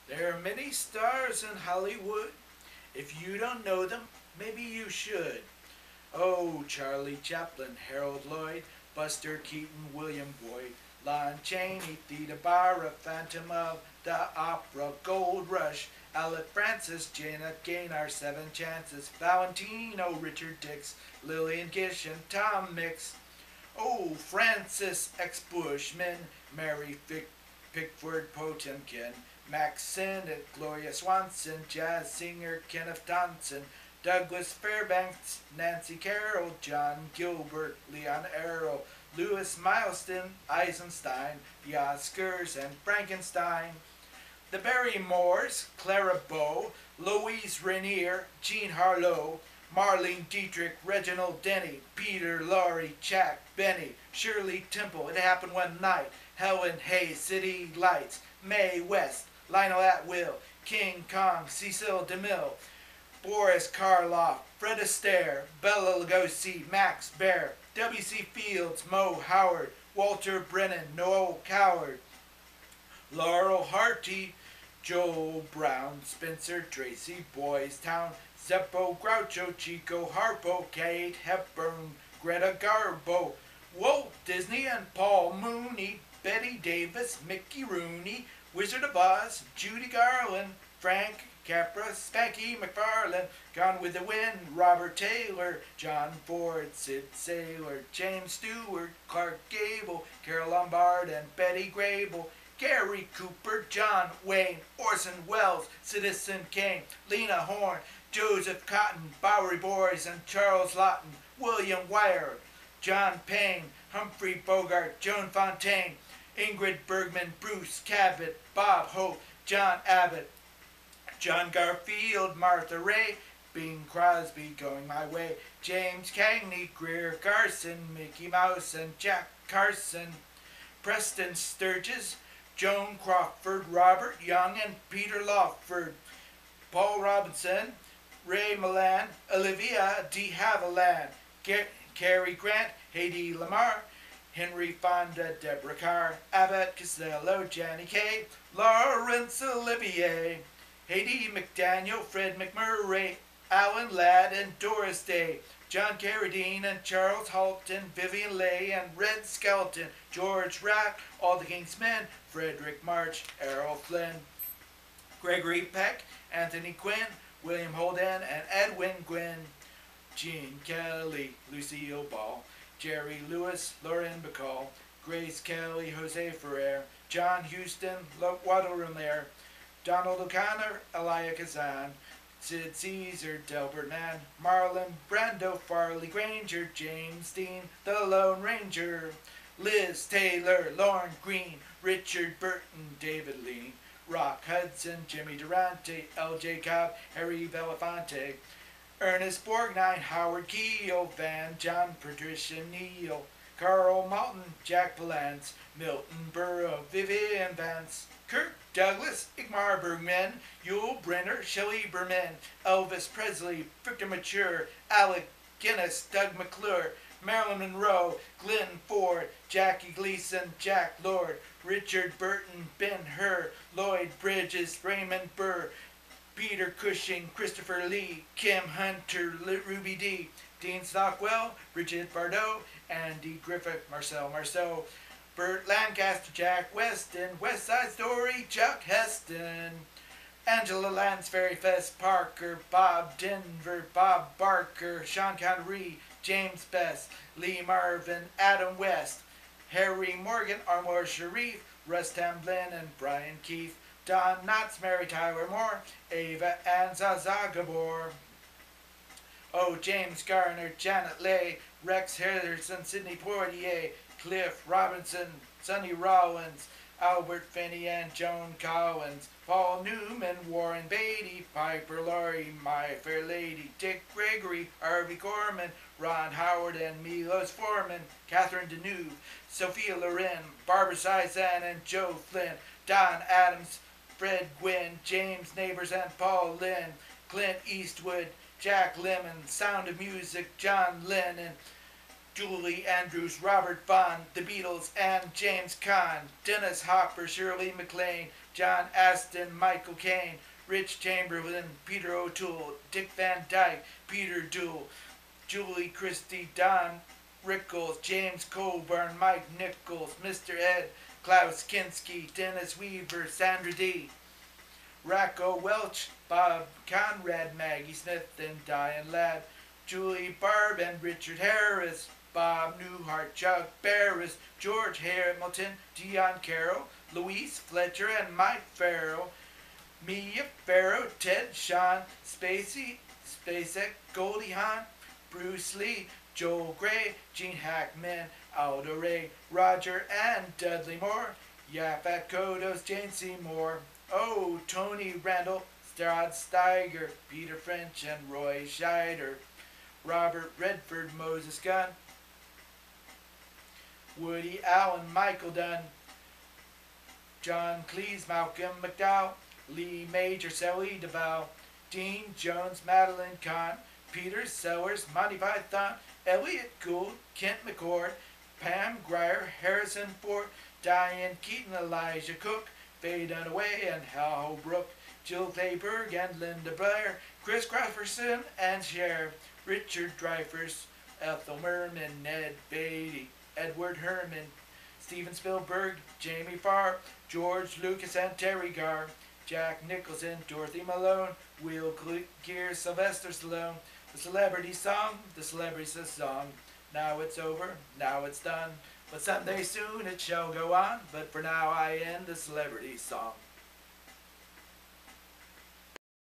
There are many stars in Hollywood. If you don't know them, maybe you should. Oh, Charlie Chaplin, Harold Lloyd, Buster Keaton, William Boyd, Lon Chaney, Theda Bara, Phantom of the Opera, Gold Rush, Alec Francis, Janet Gaynor, Seven Chances, Valentino, Richard Dix, Lillian Gish, and Tom Mix. Oh, Francis X. Bushman, Mary Pickford Potemkin, Max Sennett, Gloria Swanson, jazz singer Kenneth Thompson, Douglas Fairbanks, Nancy Carroll, John Gilbert, Leon Arrow, Louis Milestone, Eisenstein, the Oscars, and Frankenstein. The Barrymores, Clara Bow, Louise Rainier, Jean Harlow, Marlene Dietrich, Reginald Denny, Peter Lorre, Jack Benny, Shirley Temple, It Happened One Night, Helen Hayes, City Lights, Mae West, Lionel Atwill, King Kong, Cecil DeMille, Boris Karloff, Fred Astaire, Bela Lugosi, Max Baer, W.C. Fields, Mo Howard, Walter Brennan, Noel Coward, Laurel Hardy, Joel Brown, Spencer Tracy, Boys Town, Zeppo, Groucho, Chico Harpo, Kate Hepburn, Greta Garbo, Walt Disney and Paul Mooney, Betty Davis, Mickey Rooney, Wizard of Oz, Judy Garland, Frank Capra, Spanky McFarlane, Gone with the Wind, Robert Taylor, John Ford, Sid Saylor, James Stewart, Clark Gable, Carol Lombard and Betty Grable, Gary Cooper, John Wayne, Orson Welles, Citizen Kane, Lena Horne, Joseph Cotton, Bowery Boys and Charles Lawton, William Wyre, John Payne, Humphrey Bogart, Joan Fontaine, Ingrid Bergman, Bruce Cabot, Bob Hope, John Abbott, John Garfield, Martha Ray, Bing Crosby, Going My Way, James Cagney, Greer Garson, Mickey Mouse and Jack Carson, Preston Sturges, Joan Crawford, Robert Young and Peter Lawford, Paul Robinson, Ray Milland, Olivia de Havilland, Cary Grant, Hedy Lamarr, Henry Fonda, Deborah Carr, Abbott Costello, Janny Kay, Laurence Olivier, Haiti McDaniel, Fred McMurray, Alan Ladd and Doris Day, John Carradine and Charles Halton, Vivian Leigh and Red Skelton, George Rack, All the King's Men, Frederick March, Errol Flynn, Gregory Peck, Anthony Quinn, William Holden and Edwin Gwynn, Gene Kelly, Lucille Ball, Jerry Lewis, Lauren Bacall, Grace Kelly, Jose Ferrer, John Huston, Waddle Rumler, Donald O'Connor, Elia Kazan, Sid Caesar, Delbert Mann, Marlon Brando, Farley Granger, James Dean, The Lone Ranger, Liz Taylor, Lauren Green, Richard Burton, David Lee, Rock Hudson, Jimmy Durante, L.J. Cobb, Harry Belafonte, Ernest Borgnine, Howard Keel, Van John, Patricia Neal, Carl Malton, Jack Palance, Milton Berle, Vivian Vance, Kirk Douglas, Igmar Bergman, Yul Brynner, Shelley Berman, Elvis Presley, Victor Mature, Alec Guinness, Doug McClure, Marilyn Monroe, Glenn Ford, Jackie Gleason, Jack Lord, Richard Burton, Ben-Hur, Lloyd Bridges, Raymond Burr, Peter Cushing, Christopher Lee, Kim Hunter, Ruby Dee, Dean Stockwell, Bridget Bardot, Andy Griffith, Marcel Marceau, Burt Lancaster, Jack Weston, West Side Story, Chuck Heston, Angela Lansbury, Fess Parker, Bob Denver, Bob Barker, Sean Connery, James Best, Lee Marvin, Adam West, Harry Morgan, Armor Sharif, Russ Tamblyn and Brian Keefe, Don Knotts, Mary Tyler Moore, Ava and Zaza Gabor. Oh, James Garner, Janet Leigh, Rex Harrison, Sidney Poitier, Cliff Robinson, Sonny Rollins, Albert Finney and Joan Collins, Paul Newman, Warren Beatty, Piper Laurie, My Fair Lady, Dick Gregory, Harvey Korman, Ron Howard and Milos Forman, Catherine Deneuve, Sophia Loren, Barbara Streisand and Joe Flynn, Don Adams, Fred Gwynn, James Neighbors and Paul Lynn, Clint Eastwood, Jack Lemmon, Sound of Music, John Lennon, Julie Andrews, Robert Vaughn, The Beatles, and James Caan, Dennis Hopper, Shirley MacLaine, John Aston, Michael Caine, Rich Chamberlain, Peter O'Toole, Dick Van Dyke, Peter Duell, Julie Christie, Don Rickles, James Coburn, Mike Nichols, Mr. Ed, Klaus Kinski, Dennis Weaver, Sandra Dee, Racco Welch, Bob Conrad, Maggie Smith, and Diane Ladd, Julie Barb and Richard Harris, Bob Newhart, Chuck Barris, George Hamilton, Dion Carroll, Louise Fletcher, and Mike Farrell, Mia Farrow, Ted Sean, Spacek, Goldie Hawn, Bruce Lee, Joel Grey, Gene Hackman, Aldo Ray, Roger and Dudley Moore, Yaphet Kottos, Jane Seymour, oh, Tony Randall, Rod Steiger, Peter French, and Roy Scheider, Robert Redford, Moses Gunn, Woody Allen, Michael Dunn, John Cleese, Malcolm McDowell, Lee Major, Shelley Duvall, Dean Jones, Madeline Kahn, Peter Sellers, Monty Python, Elliot Gould, Kent McCord, Pam Grier, Harrison Ford, Diane Keaton, Elijah Cook, Faye Dunaway and Hal Holbrook, Jill Clayburgh and Linda Blair, Chris Christopherson and Cher, Richard Dreyfuss, Ethel Merman, Ned Beatty, Edward Herman, Steven Spielberg, Jamie Farr, George Lucas and Terry Garr, Jack Nicholson, Dorothy Malone, Will Gear, Sylvester Stallone, the celebrity song, the celebrity song. Now it's over, now it's done, but someday soon it shall go on, but for now I end the celebrity song.